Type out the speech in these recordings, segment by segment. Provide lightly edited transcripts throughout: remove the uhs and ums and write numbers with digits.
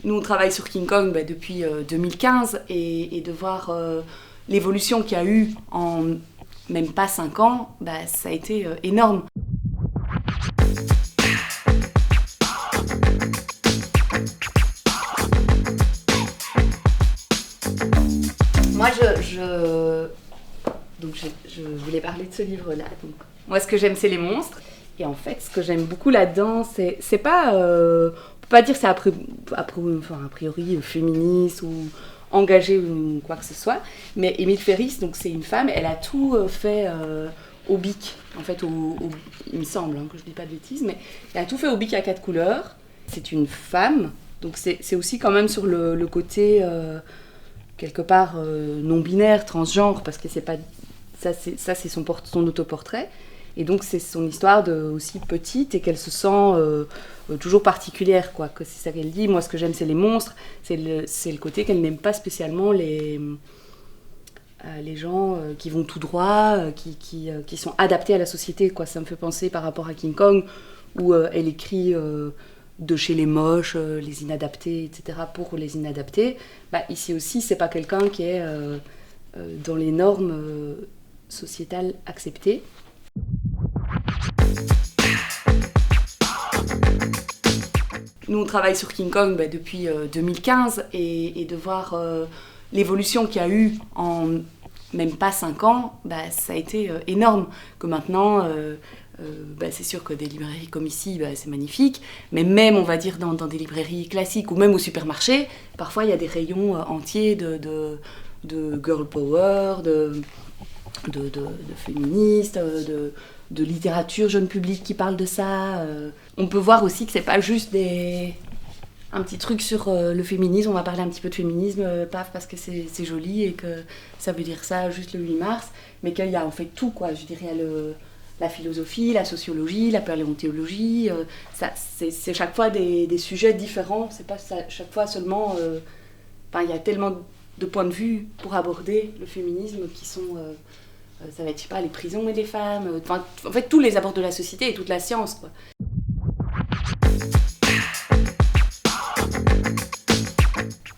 Nous, on travaille sur King Kong depuis 2015 et de voir l'évolution qu'il y a eu en même pas 5 ans, ça a été énorme. Moi, je voulais parler de ce livre-là. Donc, moi, ce que j'aime, c'est les monstres. Et en fait, ce que j'aime beaucoup là-dedans, c'est pas... on peut pas dire que c'est a priori féministe ou engagé ou quoi que ce soit. Mais Émile Ferris, donc c'est une femme, elle a tout fait au bic. En fait, il me semble que je dis pas de bêtises, mais elle a tout fait au bic à 4 couleurs. C'est une femme, donc c'est aussi quand même sur le côté... quelque part non-binaire, transgenre, parce que c'est pas ça, c'est son autoportrait, et donc c'est son histoire aussi petite et qu'elle se sent toujours particulière, quoi. Que c'est ça qu'elle dit. Moi, ce que j'aime, c'est les monstres, c'est le côté qu'elle n'aime pas spécialement les gens qui vont tout droit, qui sont adaptés à la société, quoi. Ça me fait penser par rapport à King Kong, où elle écrit de chez les moches, les inadaptés, etc., pour les inadaptés. Ici aussi, c'est pas quelqu'un qui est dans les normes sociétales acceptées. Nous, on travaille sur King Kong depuis 2015 et de voir l'évolution qu'il y a eu en même pas 5 ans, ça a été énorme. Que maintenant... c'est sûr que des librairies comme ici, c'est magnifique, mais même, on va dire, dans des librairies classiques ou même au supermarché, parfois il y a des rayons entiers de girl power, de féministes, de littérature jeune public qui parle de ça. On peut voir aussi que c'est pas juste un petit truc sur le féminisme, on va parler un petit peu de féminisme, paf, parce que c'est joli et que ça veut dire ça juste le 8 mars, mais qu'il y a en fait tout, quoi. Je dirais la philosophie, la sociologie, la paléontologie, c'est chaque fois des sujets différents, c'est pas chaque fois seulement... il y a tellement de points de vue pour aborder le féminisme qui sont... ça va être, je sais pas, les prisons et les femmes, en fait tous les abords de la société et toute la science, quoi.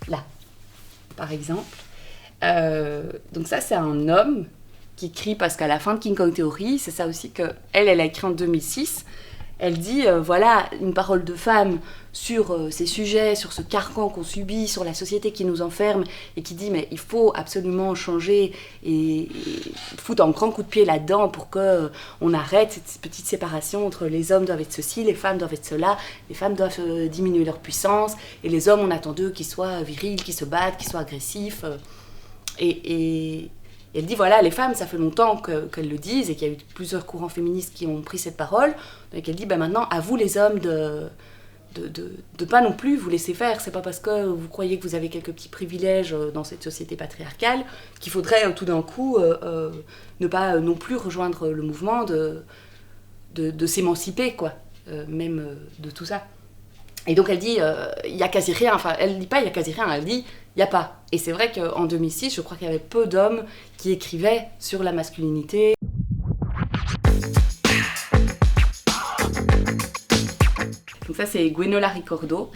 Là, par exemple. Donc ça, c'est un homme qui écrit, parce qu'à la fin de King Kong Theory, c'est ça aussi qu'elle a écrit en 2006, elle dit, voilà, une parole de femme sur ces sujets, sur ce carcan qu'on subit, sur la société qui nous enferme, et qui dit, mais il faut absolument changer et foutre un grand coup de pied là-dedans pour qu'on arrête cette petite séparation entre les hommes doivent être ceci, les femmes doivent être cela, les femmes doivent diminuer leur puissance, et les hommes, on attend d'eux qu'ils soient virils, qu'ils se battent, qu'ils soient agressifs, et elle dit, voilà, les femmes, ça fait longtemps qu'elles le disent et qu'il y a eu plusieurs courants féministes qui ont pris cette parole. Donc elle dit, maintenant, à vous les hommes de pas non plus vous laisser faire. C'est pas parce que vous croyez que vous avez quelques petits privilèges dans cette société patriarcale qu'il faudrait tout d'un coup ne pas non plus rejoindre le mouvement de s'émanciper, quoi, même de tout ça. Et donc elle dit, il y a quasi rien, enfin elle dit pas il y a quasi rien, elle dit il y a pas. Et c'est vrai qu'en 2006, je crois qu'il y avait peu d'hommes qui écrivaient sur la masculinité. Donc ça c'est Gwenola Ricordo,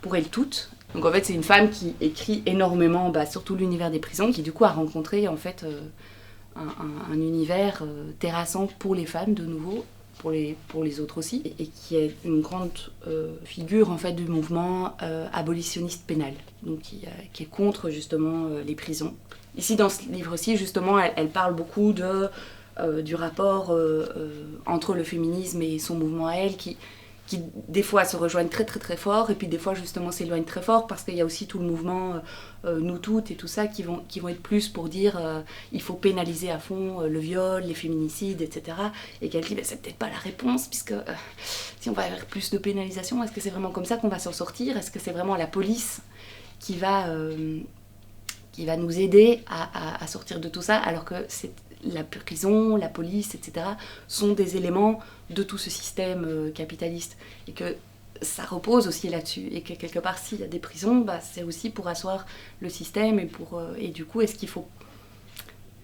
pour elle toute. Donc en fait c'est une femme qui écrit énormément sur tout l'univers des prisons, qui du coup a rencontré en fait un univers terrassant pour les femmes de nouveau. Pour les autres aussi, et qui est une grande figure en fait du mouvement abolitionniste pénal, donc qui est contre justement les prisons. Ici dans ce livre-ci justement elle parle beaucoup du rapport entre le féminisme et son mouvement à elle, qui des fois se rejoignent très très très fort, et puis des fois justement s'éloignent très fort, parce qu'il y a aussi tout le mouvement Nous Toutes et tout ça qui vont être plus pour dire il faut pénaliser à fond le viol, les féminicides, etc. Et qu'elle dit c'est peut-être pas la réponse, puisque si on va vers plus de pénalisation, est-ce que c'est vraiment comme ça qu'on va s'en sortir? Est-ce que c'est vraiment la police qui va nous aider à sortir de tout ça, alors que c'est la prison, la police, etc. sont des éléments de tout ce système capitaliste, et que ça repose aussi là-dessus, et que quelque part s'il y a des prisons, c'est aussi pour asseoir le système, et du coup est-ce qu'il faut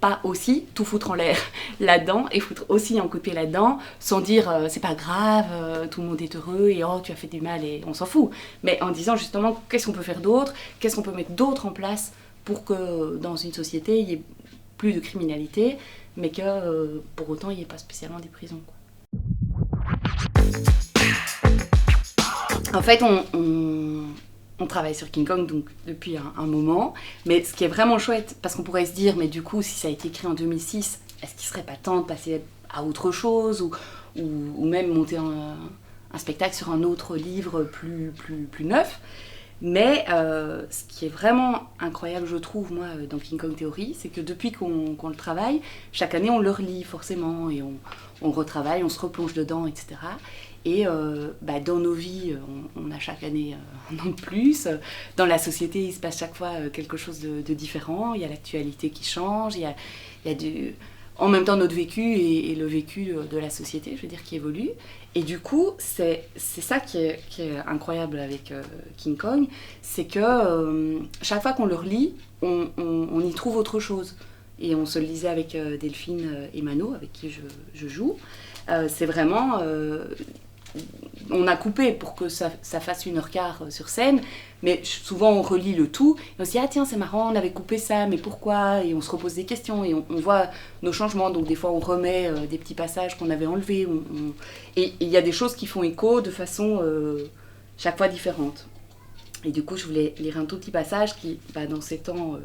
pas aussi tout foutre en l'air là-dedans et foutre aussi un coup de pied là-dedans sans dire c'est pas grave, tout le monde est heureux et oh tu as fait du mal et on s'en fout. Mais en disant justement qu'est-ce qu'on peut faire d'autre, qu'est-ce qu'on peut mettre d'autre en place pour que dans une société il y ait plus de criminalité, mais que pour autant il n'y ait pas spécialement des prisons, quoi. En fait, on travaille sur King Kong donc, depuis un moment, mais ce qui est vraiment chouette, parce qu'on pourrait se dire, mais du coup, si ça a été écrit en 2006, est-ce qu'il serait pas temps de passer à autre chose ou même monter un spectacle sur un autre livre plus neuf. Mais ce qui est vraiment incroyable, je trouve, moi, dans King Kong Theory, c'est que depuis qu'on le travaille, chaque année, on le relit forcément, et on retravaille, on se replonge dedans, etc. Et dans nos vies, on a chaque année un an de plus. Dans la société, il se passe chaque fois quelque chose de différent. Il y a l'actualité qui change, il y a en même temps notre vécu et le vécu de la société, je veux dire, qui évolue. Et du coup, c'est ça qui est incroyable avec King Kong, c'est que chaque fois qu'on le relit, on y trouve autre chose. Et on se le lisait avec Delphine et Mano, avec qui je joue. C'est vraiment... on a coupé pour que ça fasse 1h15 sur scène, mais souvent on relit le tout, et on se dit « Ah tiens, c'est marrant, on avait coupé ça, mais pourquoi ?» Et on se repose des questions, et on voit nos changements, donc des fois on remet des petits passages qu'on avait enlevés, et il y a des choses qui font écho de façon chaque fois différente. Et du coup, je voulais lire un tout petit passage qui, dans ces temps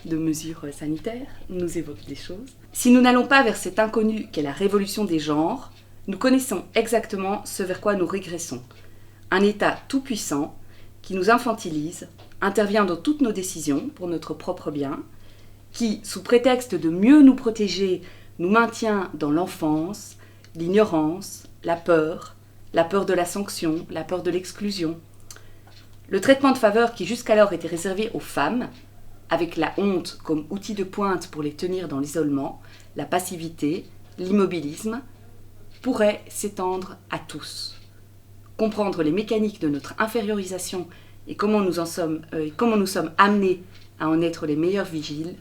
de mesures sanitaires, nous évoque des choses. « Si nous n'allons pas vers cet inconnu qu'est la révolution des genres, nous connaissons exactement ce vers quoi nous régressons. Un État tout-puissant qui nous infantilise, intervient dans toutes nos décisions pour notre propre bien, qui, sous prétexte de mieux nous protéger, nous maintient dans l'enfance, l'ignorance, la peur de la sanction, la peur de l'exclusion. Le traitement de faveur qui jusqu'alors était réservé aux femmes, avec la honte comme outil de pointe pour les tenir dans l'isolement, la passivité, l'immobilisme, pourrait s'étendre à tous. Comprendre les mécaniques de notre infériorisation et comment nous sommes amenés à en être les meilleurs vigiles,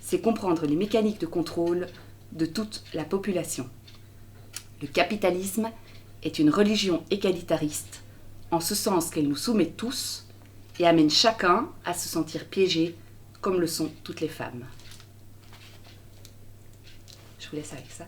c'est comprendre les mécaniques de contrôle de toute la population. Le capitalisme est une religion égalitariste, en ce sens qu'elle nous soumet tous et amène chacun à se sentir piégé, comme le sont toutes les femmes. Je vous laisse avec ça.